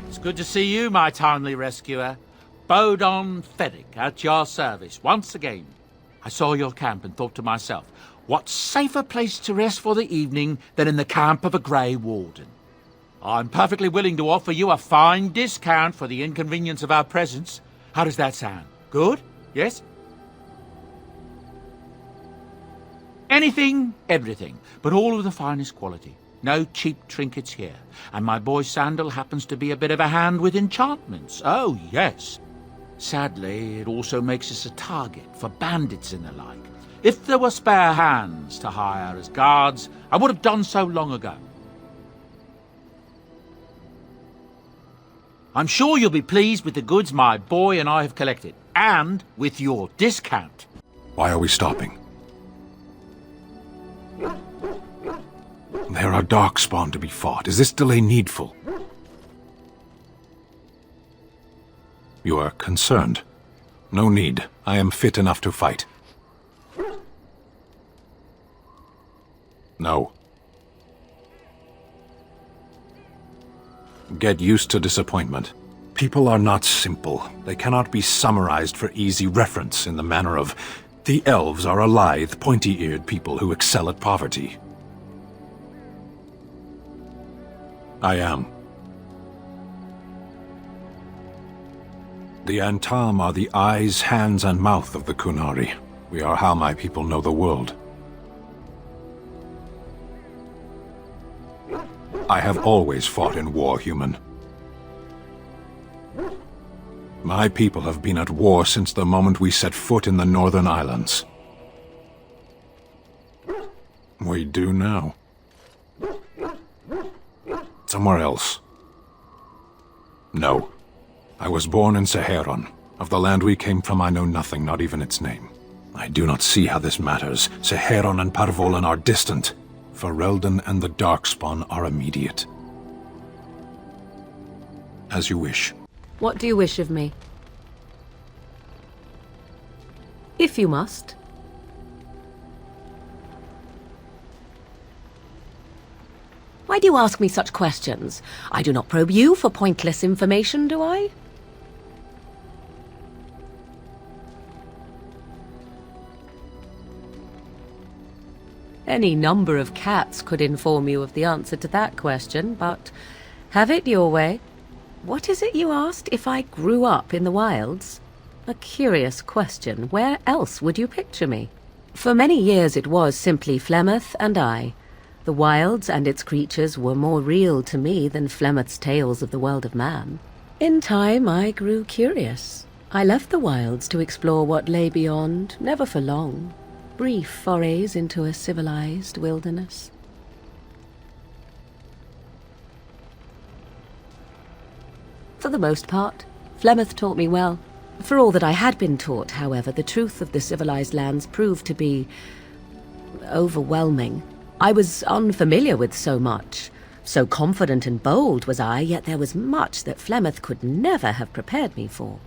It's good to see you, my timely rescuer. Bodon Feddick, at your service, once again. I saw your camp and thought to myself, what safer place to rest for the evening than in the camp of a grey warden? I'm perfectly willing to offer you a fine discount for the inconvenience of our presence. How does that sound? Good? Yes? Anything, everything, but all of the finest quality. No cheap trinkets here. And my boy Sandal happens to be a bit of a hand with enchantments. Oh, yes. Sadly, it also makes us a target for bandits and the like. If there were spare hands to hire as guards, I would have done so long ago. I'm sure you'll be pleased with the goods my boy and I have collected, and with your discount. Why are we stopping? There are darkspawn to be fought. Is this delay needful? You are concerned. No need. I am fit enough to fight. No. Get used to disappointment. People are not simple. They cannot be summarized for easy reference in the manner of, the elves are a lithe, pointy-eared people who excel at poverty. I am. The Antam are the eyes, hands, and mouth of the Kunari. We are how my people know the world. I have always fought in war, human. My people have been at war since the moment we set foot in the Northern Islands. We do now. Somewhere else. No. I was born in Seheron. Of the land we came from, I know nothing, not even its name. I do not see how this matters. Seheron and Parvolan are distant. Ferelden and the Darkspawn are immediate. As you wish. What do you wish of me? If you must. Why do you ask me such questions? I do not probe you for pointless information, do I? Any number of cats could inform you of the answer to that question, but have it your way. What is it you asked if I grew up in the wilds? A curious question. Where else would you picture me? For many years it was simply Flemeth and I. The wilds and its creatures were more real to me than Flemeth's tales of the world of man. In time I grew curious. I left the wilds to explore what lay beyond, never for long. Brief forays into a civilized wilderness. For the most part, Flemeth taught me well. For all that I had been taught, however, the truth of the civilized lands proved to be overwhelming. I was unfamiliar with so much. So confident and bold was I, yet there was much that Flemeth could never have prepared me for.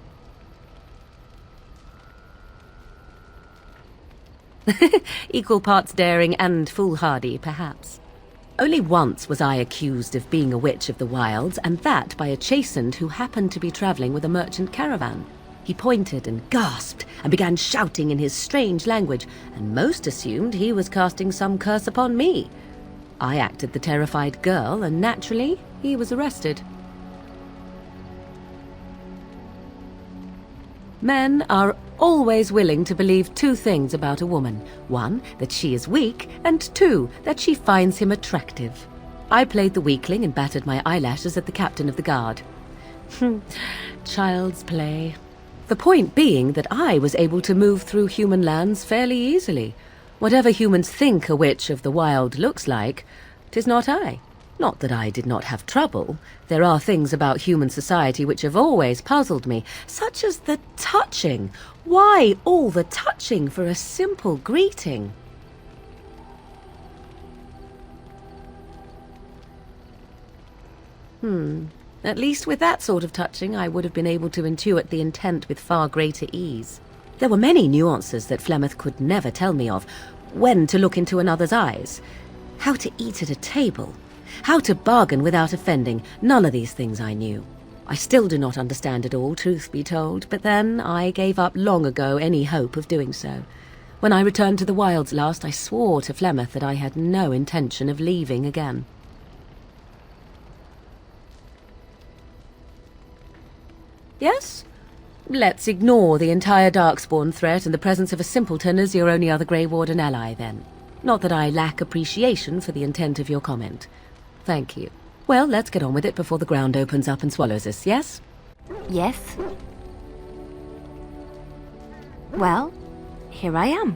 Equal parts daring and foolhardy, perhaps. Only once was I accused of being a witch of the wilds, and that by a chastened who happened to be travelling with a merchant caravan. He pointed and gasped and began shouting in his strange language, and most assumed he was casting some curse upon me. I acted the terrified girl, and naturally, he was arrested. Men are always willing to believe two things about a woman. One, that she is weak, and two, that she finds him attractive. I played the weakling and battered my eyelashes at the captain of the guard. Child's play. The point being that I was able to move through human lands fairly easily. Whatever humans think a witch of the wild looks like, 'tis not I. Not that I did not have trouble. There are things about human society which have always puzzled me, such as the touching. Why all the touching for a simple greeting? At least with that sort of touching, I would have been able to intuit the intent with far greater ease. There were many nuances that Flemeth could never tell me of. When to look into another's eyes. How to eat at a table. How to bargain without offending, none of these things I knew. I still do not understand it all, truth be told, but then I gave up long ago any hope of doing so. When I returned to the wilds last, I swore to Flemeth that I had no intention of leaving again. Yes? Let's ignore the entire Darkspawn threat and the presence of a simpleton as your only other Grey Warden ally, then. Not that I lack appreciation for the intent of your comment. Thank you. Well, let's get on with it before the ground opens up and swallows us, yes? Yes. Well, here I am.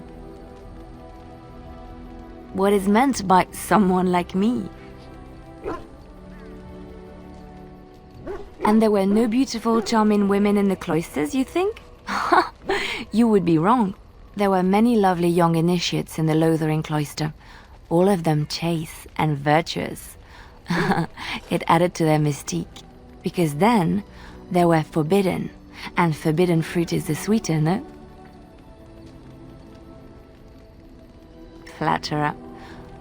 What is meant by someone like me? And there were no beautiful, charming women in the cloisters, you think? You would be wrong. There were many lovely young initiates in the Lothering cloister, all of them chaste and virtuous. It added to their mystique, because then they were forbidden, and forbidden fruit is the sweeter, no? Flatterer.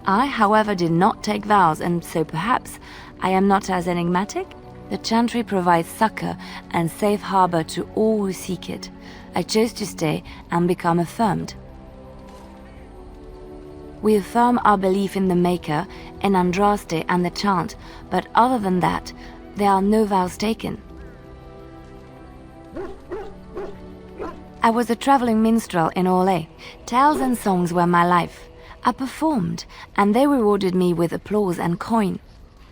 I, however, did not take vows, and so perhaps I am not as enigmatic? The Chantry provides succor and safe harbor to all who seek it. I chose to stay and become affirmed. We affirm our belief in the Maker, in Andraste and the Chant, but other than that, there are no vows taken. I was a traveling minstrel in Orlais. Tales and songs were my life. I performed, and they rewarded me with applause and coin.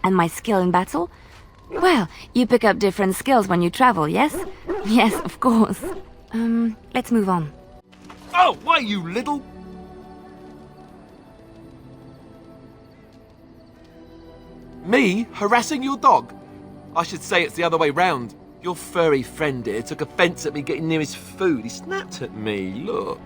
And my skill in battle? Well, you pick up different skills when you travel, yes? Yes, of course. Let's move on. Oh, why, you little... Me harassing your dog? I should say it's the other way round. Your furry friend here took offence at me getting near his food. He snapped at me, look.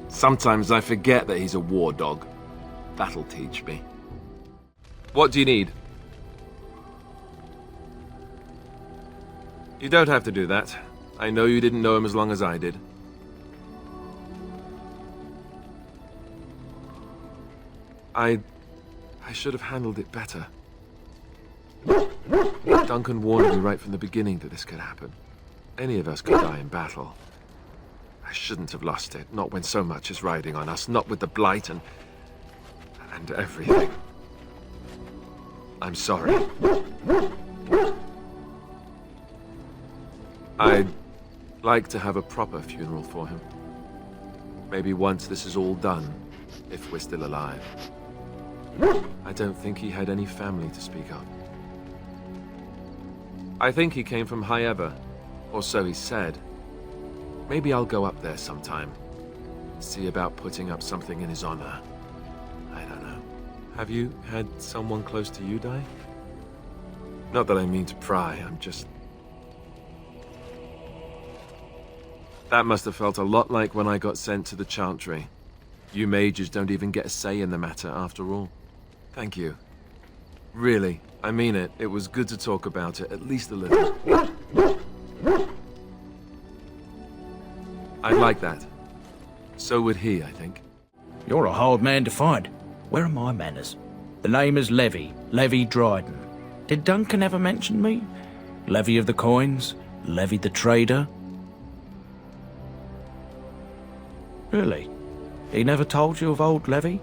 Sometimes I forget that he's a war dog. That'll teach me. What do you need? You don't have to do that. I know you didn't know him as long as I did. I should have handled it better. Duncan warned me right from the beginning that this could happen. Any of us could die in battle. I shouldn't have lost it, not when so much is riding on us, not with the Blight and everything. I'm sorry. I'd like to have a proper funeral for him. Maybe once this is all done, if we're still alive. I don't think he had any family to speak of. I think he came from High Ever, or so he said. Maybe I'll go up there sometime. See about putting up something in his honor. I don't know. Have you had someone close to you die? Not that I mean to pry, I'm just... That must have felt a lot like when I got sent to the Chantry. You mages don't even get a say in the matter after all. Thank you. Really, I mean it. It was good to talk about it, at least a little. I'd like that. So would he, I think. You're a hard man to find. Where are my manners? The name is Levy Dryden. Did Duncan ever mention me? Levy of the coins? Levy the trader? Really? He never told you of old Levy?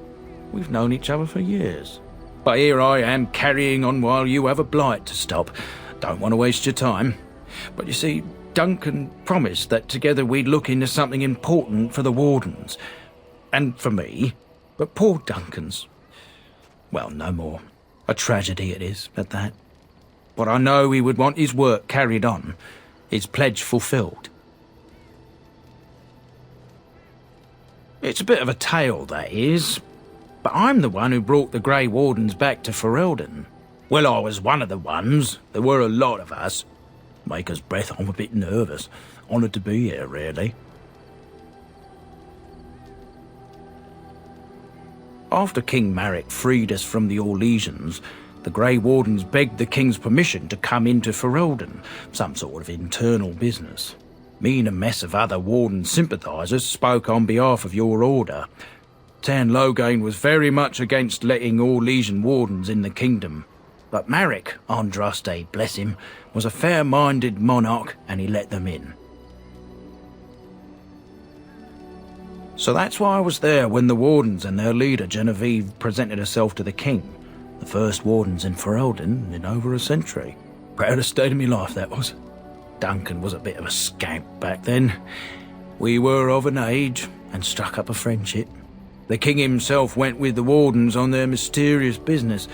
We've known each other for years. But here I am carrying on while you have a blight to stop. Don't want to waste your time. But you see, Duncan promised that together we'd look into something important for the Wardens. And for me. But poor Duncan's... well, no more. A tragedy it is, at that. But I know he would want his work carried on. His pledge fulfilled. It's a bit of a tale, that is. But I'm the one who brought the Grey Wardens back to Ferelden. Well, I was one of the ones. There were a lot of us. Maker's breath, I'm a bit nervous. Honoured to be here, really. After King Marek freed us from the Orlesians, the Grey Wardens begged the King's permission to come into Ferelden, some sort of internal business. Me and a mess of other Warden sympathisers spoke on behalf of your order. Tan Loghain was very much against letting all Legion Wardens in the kingdom. But Marek, Andraste, bless him, was a fair-minded monarch and he let them in. So that's why I was there when the Wardens and their leader Genevieve presented herself to the king. The first Wardens in Ferelden in over a century. Proudest day of my life, that was. Duncan was a bit of a scamp back then. We were of an age and struck up a friendship. The king himself went with the Wardens on their mysterious business.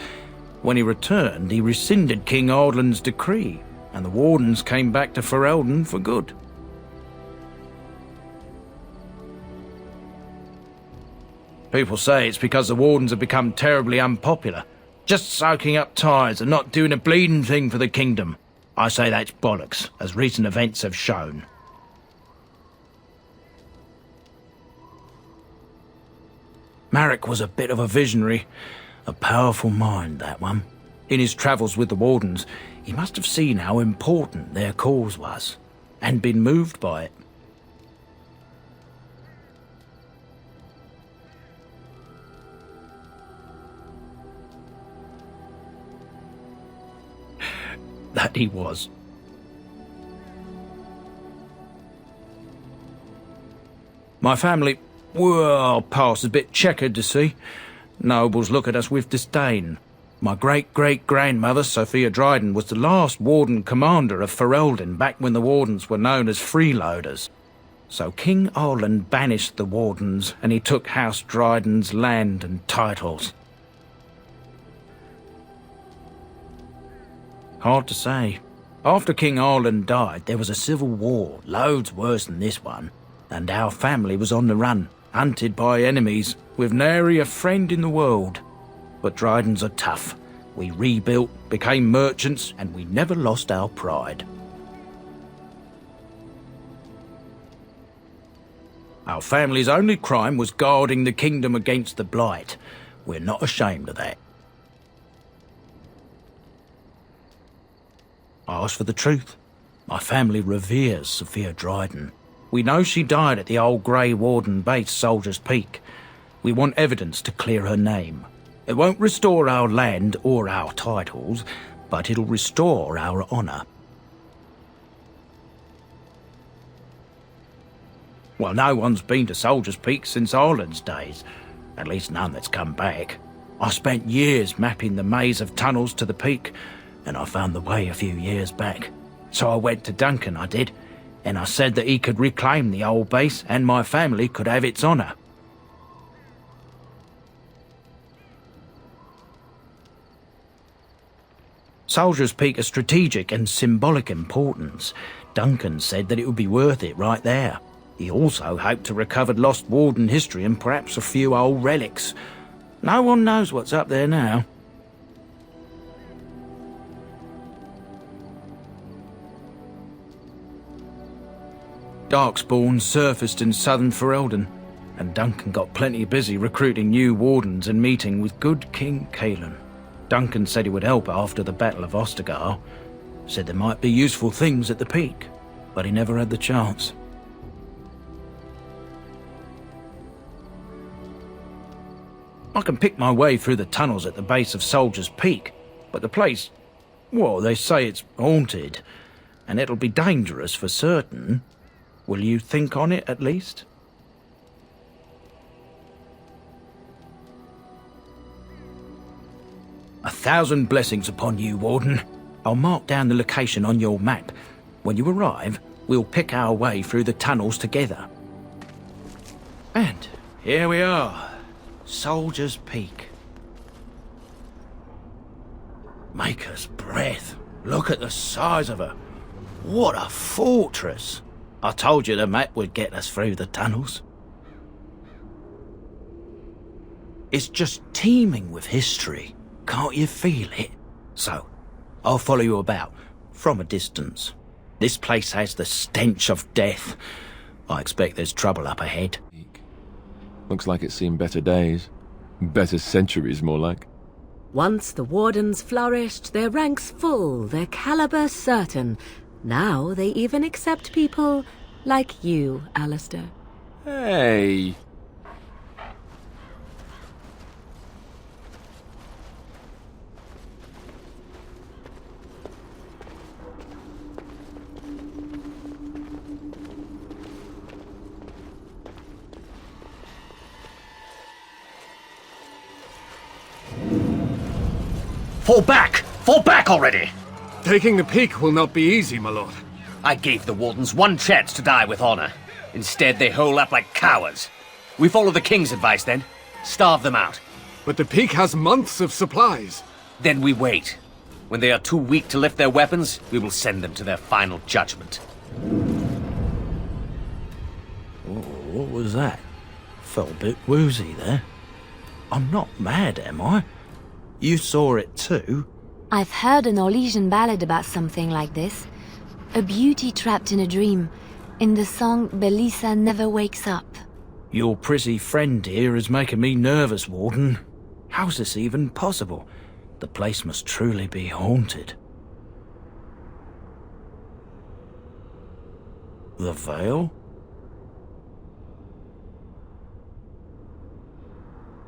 When he returned, he rescinded King Ardlan's decree, and the Wardens came back to Ferelden for good. People say it's because the Wardens have become terribly unpopular, just soaking up tires and not doing a bleeding thing for the kingdom. I say that's bollocks, as recent events have shown. Marek was a bit of a visionary, a powerful mind, that one. In his travels with the Wardens, he must have seen how important their cause was, and been moved by it. That he was. My family, well, past a bit checkered to see. Nobles look at us with disdain. My great-great-grandmother, Sophia Dryden, was the last Warden commander of Ferelden back when the Wardens were known as freeloaders. So King Arlan banished the Wardens and he took House Dryden's land and titles. Hard to say. After King Arlan died, there was a civil war, loads worse than this one, and our family was on the run, hunted by enemies, with nary a friend in the world. But Drydens are tough. We rebuilt, became merchants, and we never lost our pride. Our family's only crime was guarding the kingdom against the Blight. We're not ashamed of that. I ask for the truth. My family reveres Sophia Dryden. We know she died at the old Grey Warden base, Soldier's Peak. We want evidence to clear her name. It won't restore our land or our titles, but it'll restore our honour. Well, no one's been to Soldier's Peak since Arlan's days. At least none that's come back. I spent years mapping the maze of tunnels to the peak, and I found the way a few years back. So I went to Duncan, I did, and I said that he could reclaim the old base and my family could have its honour. Soldier's Peak has strategic and symbolic importance. Duncan said that it would be worth it right there. He also hoped to recover lost Warden history and perhaps a few old relics. No one knows what's up there now. Darkspawn surfaced in southern Ferelden, and Duncan got plenty busy recruiting new Wardens and meeting with good King Cailan. Duncan said he would help after the Battle of Ostagar. Said there might be useful things at the peak, but he never had the chance. I can pick my way through the tunnels at the base of Soldier's Peak, but the place, well, they say it's haunted, and it'll be dangerous for certain. Will you think on it, at least? A thousand blessings upon you, Warden. I'll mark down the location on your map. When you arrive, we'll pick our way through the tunnels together. And here we are. Soldier's Peak. Maker's breath. Look at the size of her. What a fortress. I told you the map would get us through the tunnels. It's just teeming with history. Can't you feel it? So, I'll follow you about, from a distance. This place has the stench of death. I expect there's trouble up ahead. Looks like it's seen better days. Better centuries, more like. Once the Wardens flourished, their ranks full, their caliber certain. Now they even accept people Like you, Alistair. Hey. Fall back! Fall back already! Taking the peak will not be easy, my lord. I gave the Wardens one chance to die with honor. Instead, they hole up like cowards. We follow the King's advice, then. Starve them out. But the peak has months of supplies. Then we wait. When they are too weak to lift their weapons, we will send them to their final judgment. What was that? Felt a bit woozy there. I'm not mad, am I? You saw it too? I've heard an Orlesian ballad about something like this. A beauty trapped in a dream. In the song, Belisa never wakes up. Your pretty friend here is making me nervous, Warden. How's this even possible? The place must truly be haunted. The veil?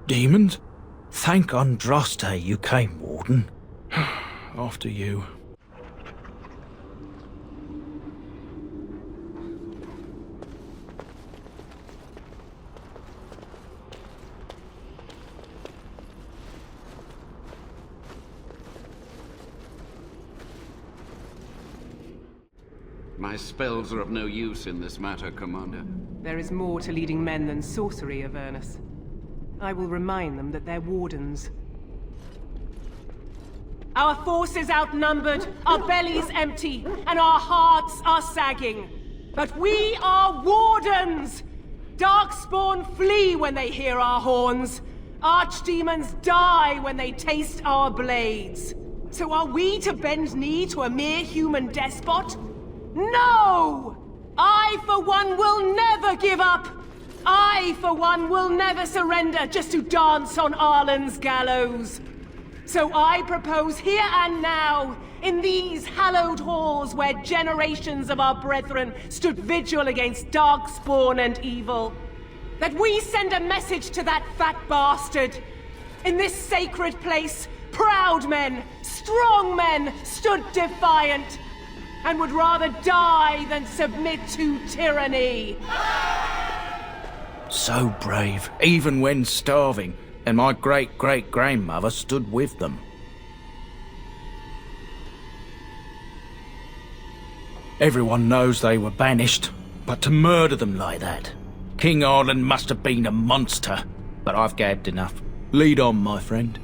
Demons? Thank Andraste you came, Warden. After you. My spells are of no use in this matter, Commander. There is more to leading men than sorcery, Avernus. I will remind them that they're wardens. Our forces outnumbered, our bellies empty, and our hearts are sagging. But we are wardens! Darkspawn flee when they hear our horns. Archdemons die when they taste our blades. So are we to bend knee to a mere human despot? No! I, for one, will never give up! I, for one, will never surrender just to dance on Arlen's gallows. So I propose here and now, in these hallowed halls where generations of our brethren stood vigil against darkspawn and evil, that we send a message to that fat bastard. In this sacred place, proud men, strong men stood defiant, and would rather die than submit to tyranny. So brave, even when starving, and my great-great-grandmother stood with them. Everyone knows they were banished, but to murder them like that... King Arlen must have been a monster, but I've gabbed enough. Lead on, my friend.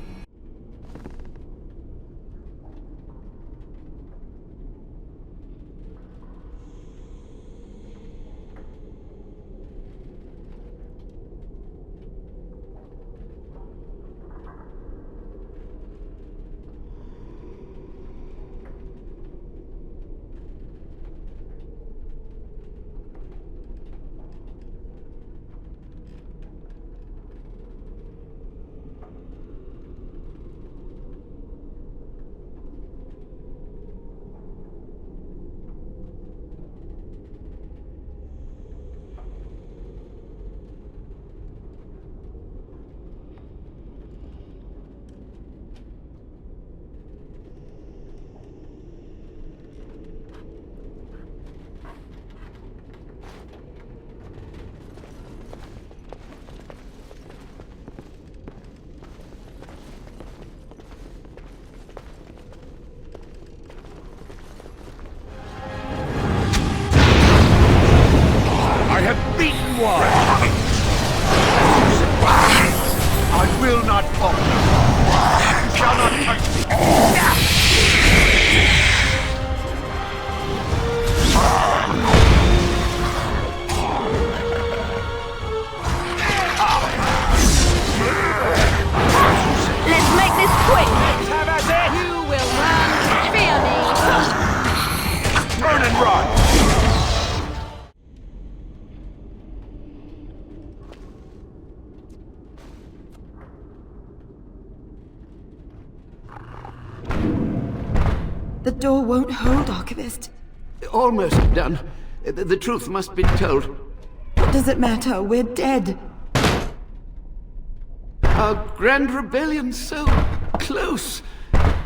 I will not falter. You shall not touch me. Let's make this quick! You will run, fear me. Turn and run. The door won't hold, Archivist. Almost done. The truth must be told. What does it matter? We're dead. Our grand rebellion so close.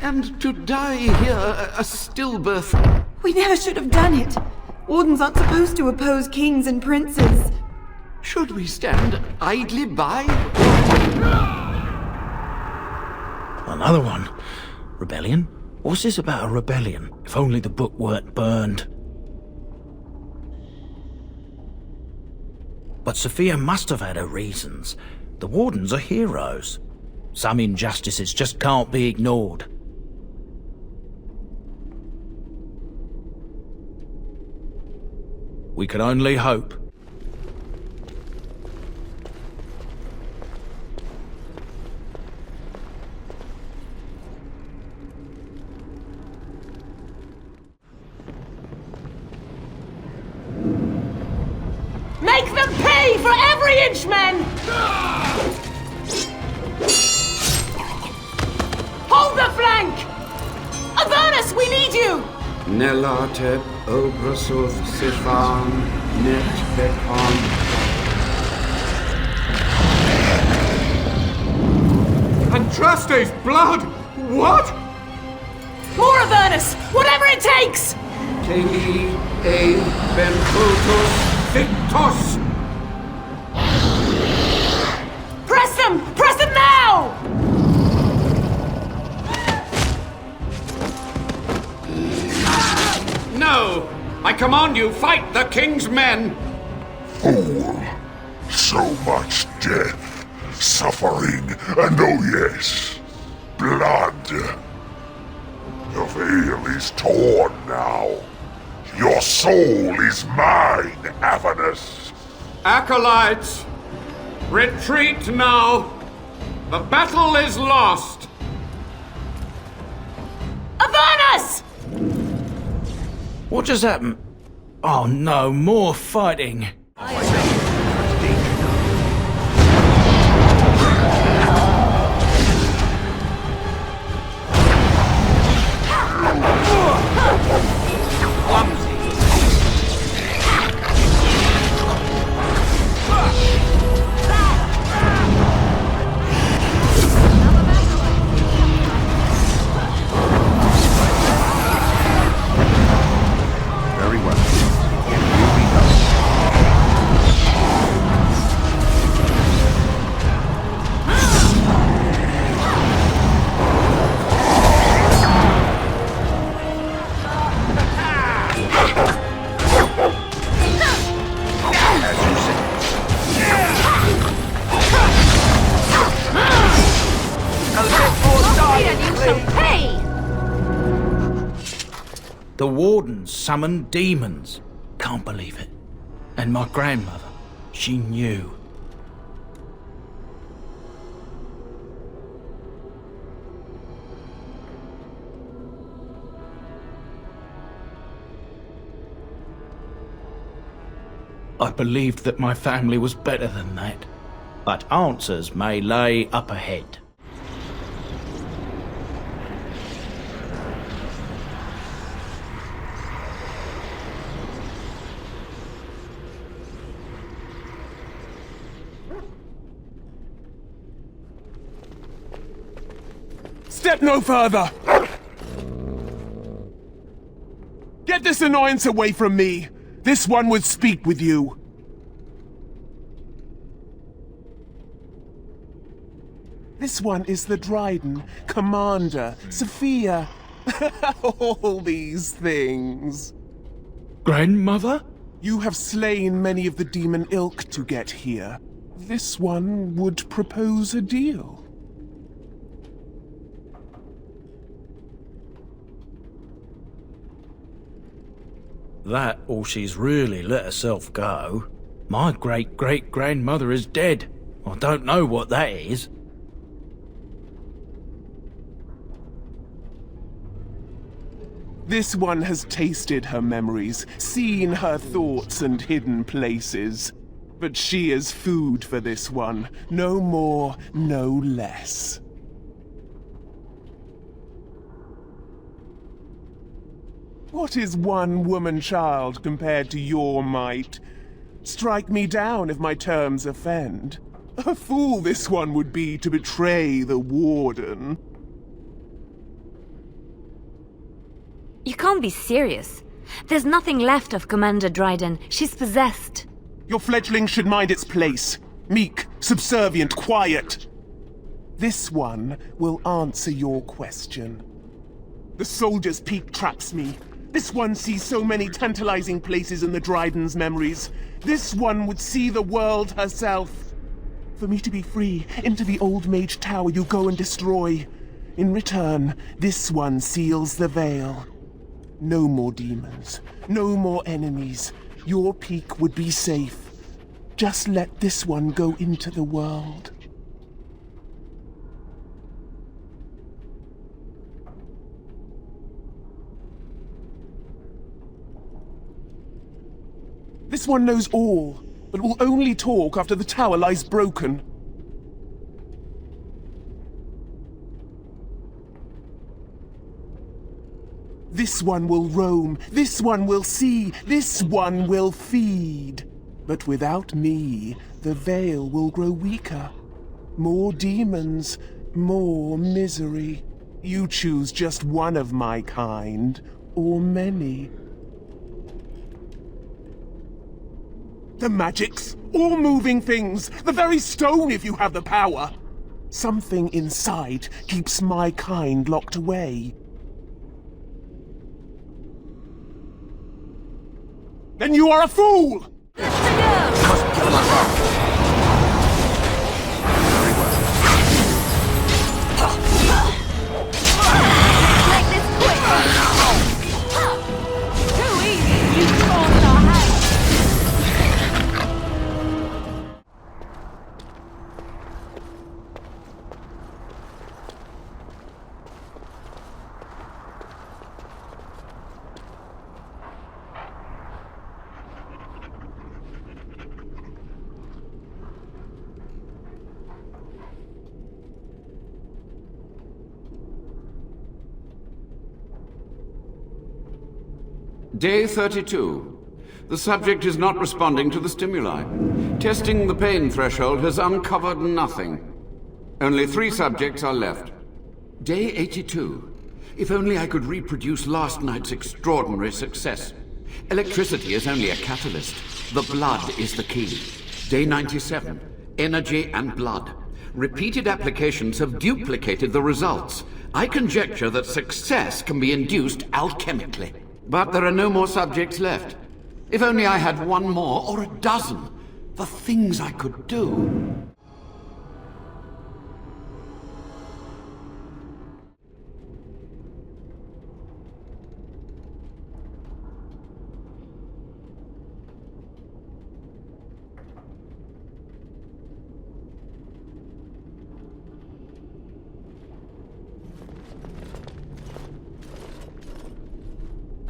And to die here, a stillbirth. We never should have done it. Wardens aren't supposed to oppose kings and princes. Should we stand idly by? Another one. Rebellion? What's this about a rebellion? If only the book weren't burned. But Sophia must have had her reasons. The Wardens are heroes. Some injustices just can't be ignored. We can only hope. Make them pay for every inch, men! Hold the flank! Avernus, we need you! Nelatep obrasoth sifan net bekon. Andraste's blood! What? More Avernus! Whatever it takes! Tegi e benfotos victos. Press them! Press them now! No! I command you, fight the king's men! Fool! So much death, suffering, and oh yes, blood. The veil is torn now. Your soul is mine, Avernus. Acolytes, retreat now! The battle is lost! Avernus! What just happened? Oh no, more fighting. Very well. It will be done. The Wardens summoned demons. Can't believe it. And my grandmother, she knew. I believed that my family was better than that. But answers may lay up ahead. Step no further! Get this annoyance away from me! This one would speak with you. This one is the Dryden, Commander, Sophia. All these things. Grandmother? You have slain many of the demon ilk to get here. This one would propose a deal. That, or she's really let herself go. My great-great-grandmother is dead. I don't know what that is. This one has tasted her memories, seen her thoughts and hidden places. But she is food for this one. No more, no less. What is one woman child compared to your might? Strike me down if my terms offend. A fool this one would be to betray the Warden. You can't be serious. There's nothing left of Commander Dryden. She's possessed. Your fledgling should mind its place. Meek, subservient, quiet. This one will answer your question. The soldier's peak traps me. This one sees so many tantalizing places in the Dryden's memories. This one would see the world herself. For me to be free, into the old mage tower you go and destroy. In return, this one seals the veil. No more demons, no more enemies. Your peak would be safe. Just let this one go into the world. This one knows all, but will only talk after the tower lies broken. This one will roam, this one will see, this one will feed. But without me, the veil will grow weaker. More demons, more misery. You choose just one of my kind, or many. The magics, all moving things, the very stone if you have the power. Something inside keeps my kind locked away. Then you are a fool! Day 32. The subject is not responding to the stimuli. Testing the pain threshold has uncovered nothing. Only 3 subjects are left. Day 82. If only I could reproduce last night's extraordinary success. Electricity is only a catalyst. The blood is the key. Day 97. Energy and blood. Repeated applications have duplicated the results. I conjecture that success can be induced alchemically. But there are no more subjects left. If only I had one more, or a dozen. The things I could do.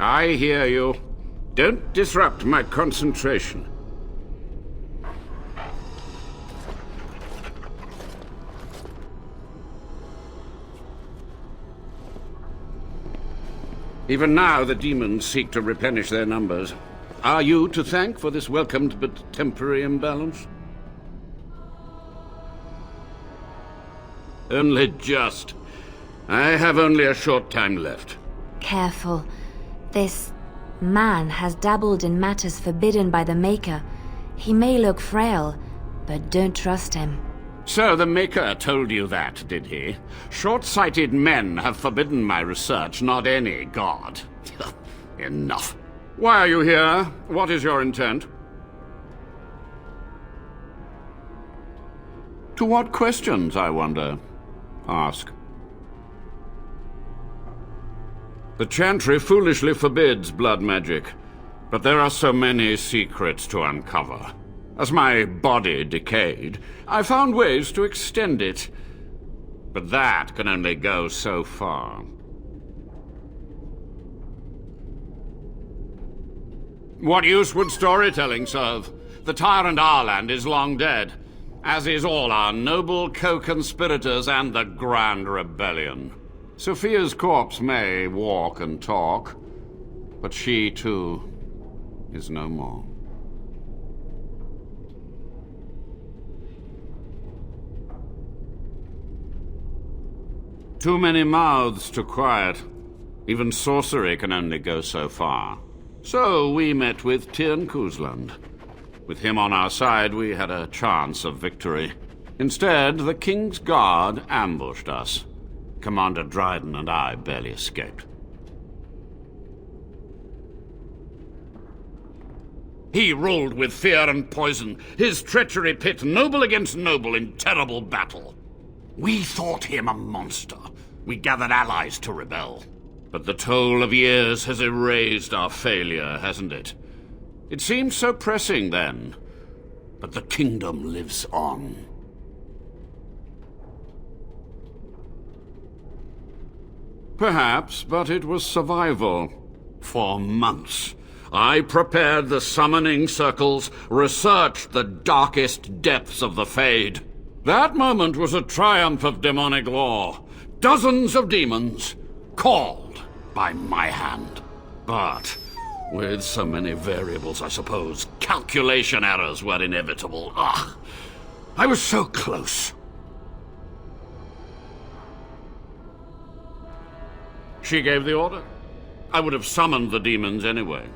I hear you. Don't disrupt my concentration. Even now, the demons seek to replenish their numbers. Are you to thank for this welcomed but temporary imbalance? Only just. I have only a short time left. Careful. This man has dabbled in matters forbidden by the Maker. He may look frail, but don't trust him. So the Maker told you that, did he? Short-sighted men have forbidden my research, not any god. Enough. Why are you here? What is your intent? To what questions, I wonder? Ask. The Chantry foolishly forbids blood magic, but there are so many secrets to uncover. As my body decayed, I found ways to extend it. But that can only go so far. What use would storytelling serve? The tyrant Arland is long dead, as is all our noble co-conspirators and the Grand Rebellion. Sophia's corpse may walk and talk, But she, too, is no more. Too many mouths to quiet. Even sorcery can only go so far. So we met with Tyrn Kuzland. With him on our side, we had a chance of victory. Instead, the King's Guard ambushed us. Commander Dryden and I barely escaped. He ruled with fear and poison, his treachery pit noble against noble in terrible battle. We thought him a monster. We gathered allies to rebel. But the toll of years has erased our failure, hasn't it? It seemed so pressing then. But the kingdom lives on. Perhaps, but it was survival. For months, I prepared the summoning circles, researched the darkest depths of the Fade. That moment was a triumph of demonic law. Dozens of demons, called by my hand. But with so many variables, I suppose, calculation errors were inevitable. I was so close. She gave the order. I would have summoned the demons anyway.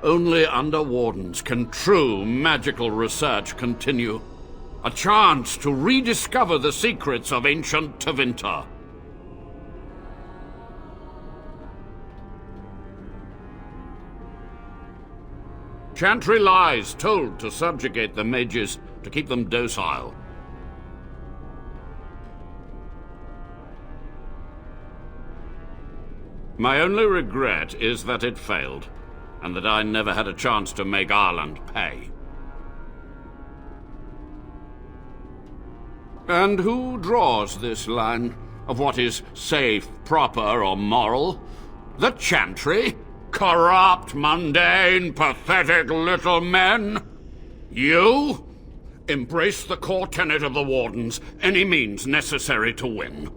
Only under Wardens can true magical research continue. A chance to rediscover the secrets of ancient Tevinter. Chantry lies told to subjugate the mages, to keep them docile. My only regret is that it failed, and that I never had a chance to make Ireland pay. And who draws this line of what is safe, proper, or moral? The Chantry? Corrupt, mundane, pathetic little men? You? Embrace the core tenet of the Wardens, any means necessary to win.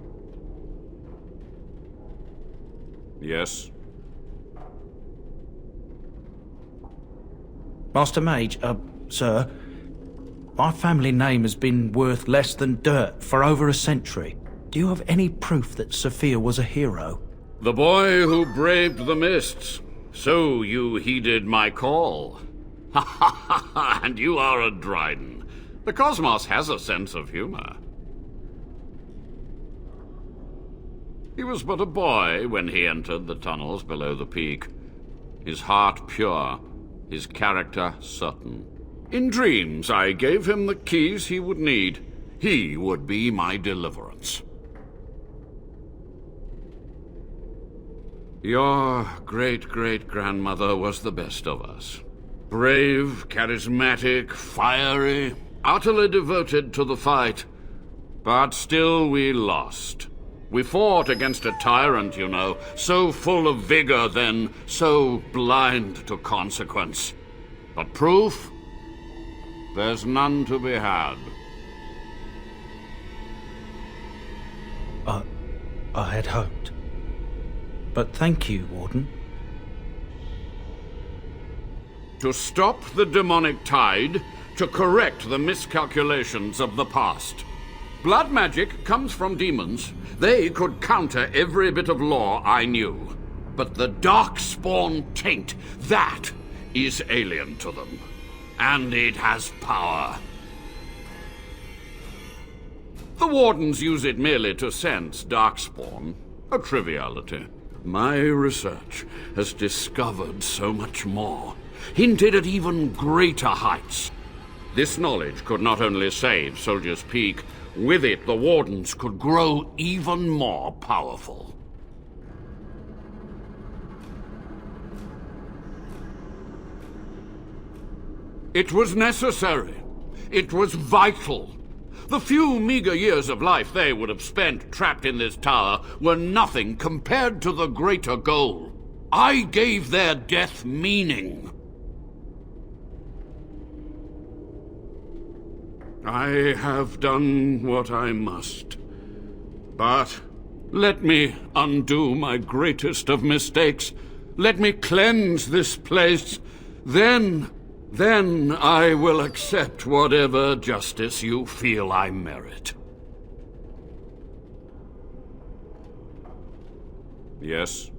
Yes? Master Mage, sir, my family name has been worth less than dirt for over a century. Do you have any proof that Sophia was a hero? The boy who braved the mists. So you heeded my call. Ha ha ha ha, and you are a Dryden. The cosmos has a sense of humor. He was but a boy when he entered the tunnels below the peak. His heart pure, his character certain. In dreams, I gave him the keys he would need. He would be my deliverance. Your great-great-grandmother was the best of us. Brave, charismatic, fiery, utterly devoted to the fight. But still we lost. We fought against a tyrant, you know, so full of vigor then, so blind to consequence. But proof? There's none to be had. I had hoped. But thank you, Warden. To stop the demonic tide, to correct the miscalculations of the past. Blood magic comes from demons. They could counter every bit of law I knew. But the darkspawn taint, that is alien to them. And it has power. The Wardens use it merely to sense darkspawn. A triviality. My research has discovered so much more, hinted at even greater heights. This knowledge could not only save Soldier's Peak, with it the Wardens could grow even more powerful. It was necessary. It was vital. The few meager years of life they would have spent trapped in this tower were nothing compared to the greater goal. I gave their death meaning. I have done what I must. But let me undo my greatest of mistakes. Let me cleanse this place. Then I will accept whatever justice you feel I merit. Yes?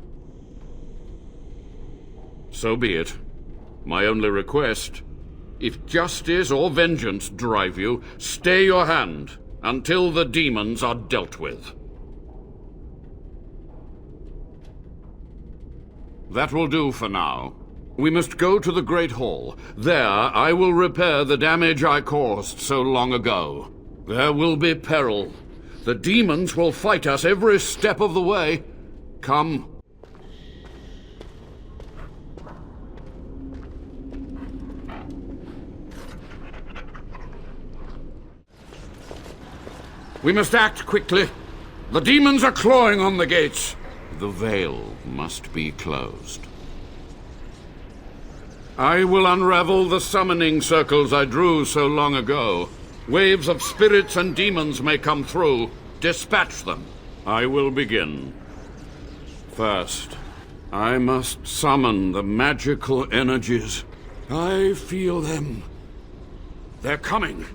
So be it. My only request, if justice or vengeance drive you, stay your hand until the demons are dealt with. That will do for now. We must go to the Great Hall. There, I will repair the damage I caused so long ago. There will be peril. The demons will fight us every step of the way. Come. We must act quickly. The demons are clawing on the gates. The veil must be closed. I will unravel the summoning circles I drew so long ago. Waves of spirits and demons may come through. Dispatch them. I will begin. First, I must summon the magical energies. I feel them. They're coming.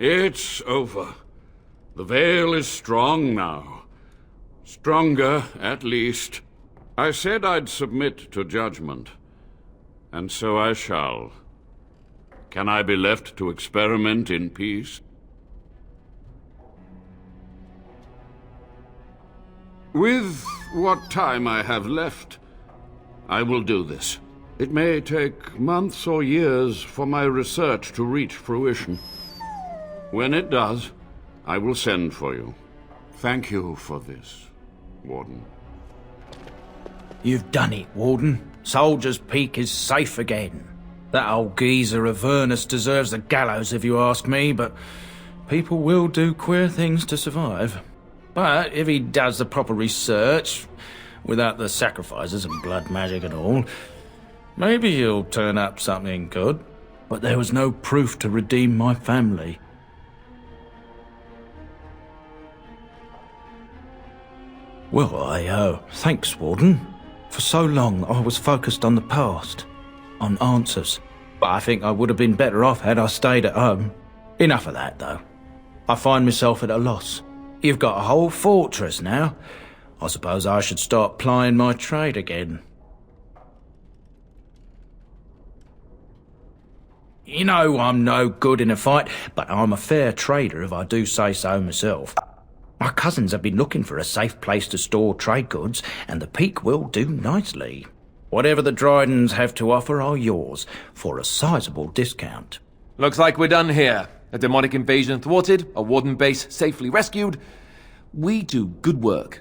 It's over. The veil is strong now. Stronger, at least. I said I'd submit to judgment. And so I shall. Can I be left to experiment in peace? With what time I have left, I will do this. It may take months or years for my research to reach fruition. When it does, I will send for you. Thank you for this, Warden. You've done it, Warden. Soldier's Peak is safe again. That old geezer Avernus deserves the gallows if you ask me, but people will do queer things to survive. But if he does the proper research, without the sacrifices and blood magic and all, maybe he'll turn up something good. But there was no proof to redeem my family. Well, thanks, Warden. For so long, I was focused on the past, on answers. But I think I would have been better off had I stayed at home. Enough of that, though. I find myself at a loss. You've got a whole fortress now. I suppose I should start plying my trade again. You know I'm no good in a fight, but I'm a fair trader if I do say so myself. My cousins have been looking for a safe place to store trade goods, and the Peak will do nicely. Whatever the Drydens have to offer are yours, for a sizable discount. Looks like we're done here. A demonic invasion thwarted, a Warden base safely rescued. We do good work.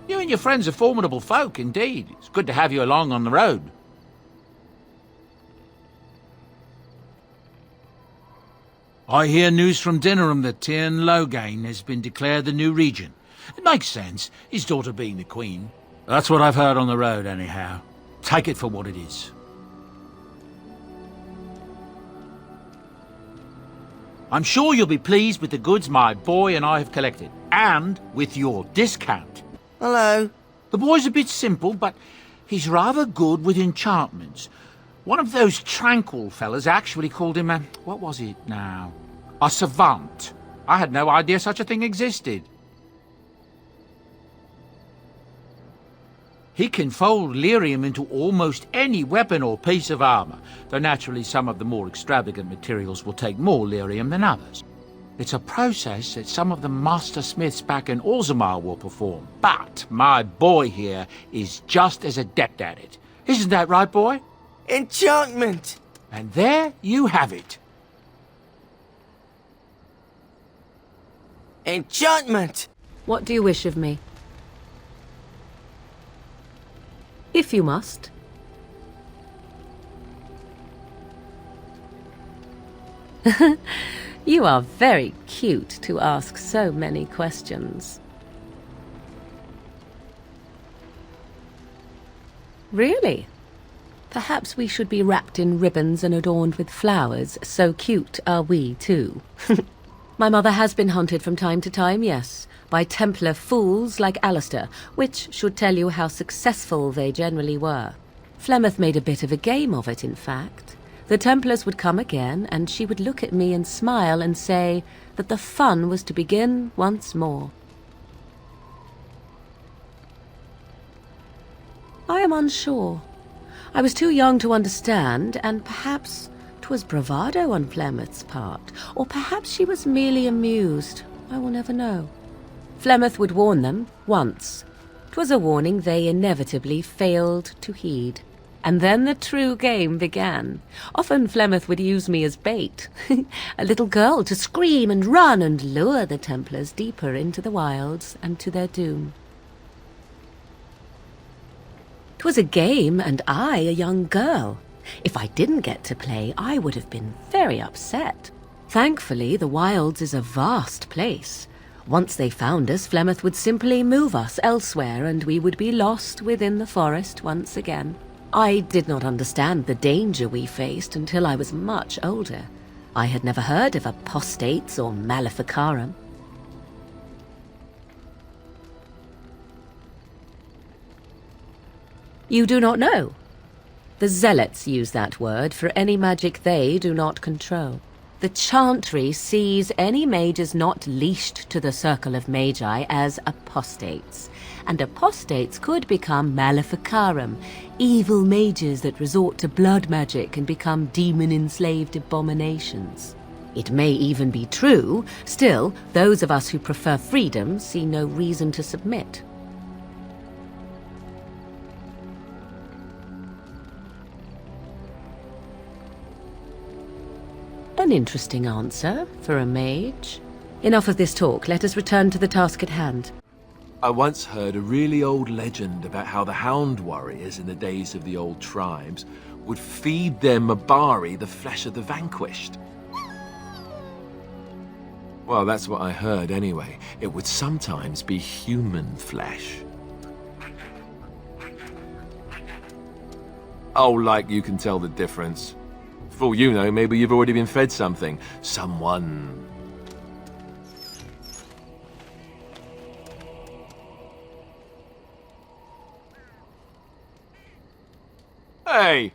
You and your friends are formidable folk, indeed. It's good to have you along on the road. I hear news from Dinnerham that Tyrn Loghain has been declared the new regent. It makes sense, his daughter being the queen. That's what I've heard on the road, anyhow. Take it for what it is. I'm sure you'll be pleased with the goods my boy and I have collected, and with your discount. Hello. The boy's a bit simple, but He's rather good with enchantments. One of those tranquil fellas actually called him a... what was it now? A savant. I had no idea such a thing existed. He can fold lyrium into almost any weapon or piece of armor, though naturally some of the more extravagant materials will take more lyrium than others. It's a process that some of the master smiths back in Orzammar will perform, but my boy here is just as adept at it. Isn't that right, boy? Enchantment! And there you have it. Enchantment! What do you wish of me? If you must. You are very cute to ask so many questions. Really? Perhaps we should be wrapped in ribbons and adorned with flowers. So cute are we, too. My mother has been hunted from time to time, yes, by Templar fools like Alistair, which should tell you how successful they generally were. Flemeth made a bit of a game of it, in fact. The Templars would come again, and she would look at me and smile and say that the fun was to begin once more. I am unsure. I was too young to understand, and perhaps 'twas bravado on Flemeth's part, or perhaps she was merely amused. I will never know. Flemeth would warn them, once. 'Twas a warning they inevitably failed to heed. And then the true game began. Often Flemeth would use me as bait, a little girl to scream and run and lure the Templars deeper into the wilds and to their doom. 'Twas a game, and I a young girl. If I didn't get to play, I would have been very upset. Thankfully, the wilds is a vast place. Once they found us, Flemeth would simply move us elsewhere, and we would be lost within the forest once again. I did not understand the danger we faced until I was much older. I had never heard of apostates or maleficarum. You do not know? The zealots use that word for any magic they do not control. The chantry sees any mages not leashed to the Circle of Magi as apostates, and apostates could become maleficarum, evil mages that resort to blood magic and become demon-enslaved abominations. It may even be true, still, those of us who prefer freedom see no reason to submit. An interesting answer for a mage. Enough of this talk. Let us return to the task at hand. I once heard a really old legend about how the Hound warriors in the days of the old tribes would feed their Mabari the flesh of the vanquished. Well, that's what I heard anyway. It would sometimes be human flesh. Oh, like you can tell the difference. For all you know, maybe you've already been fed something. Someone. Hey,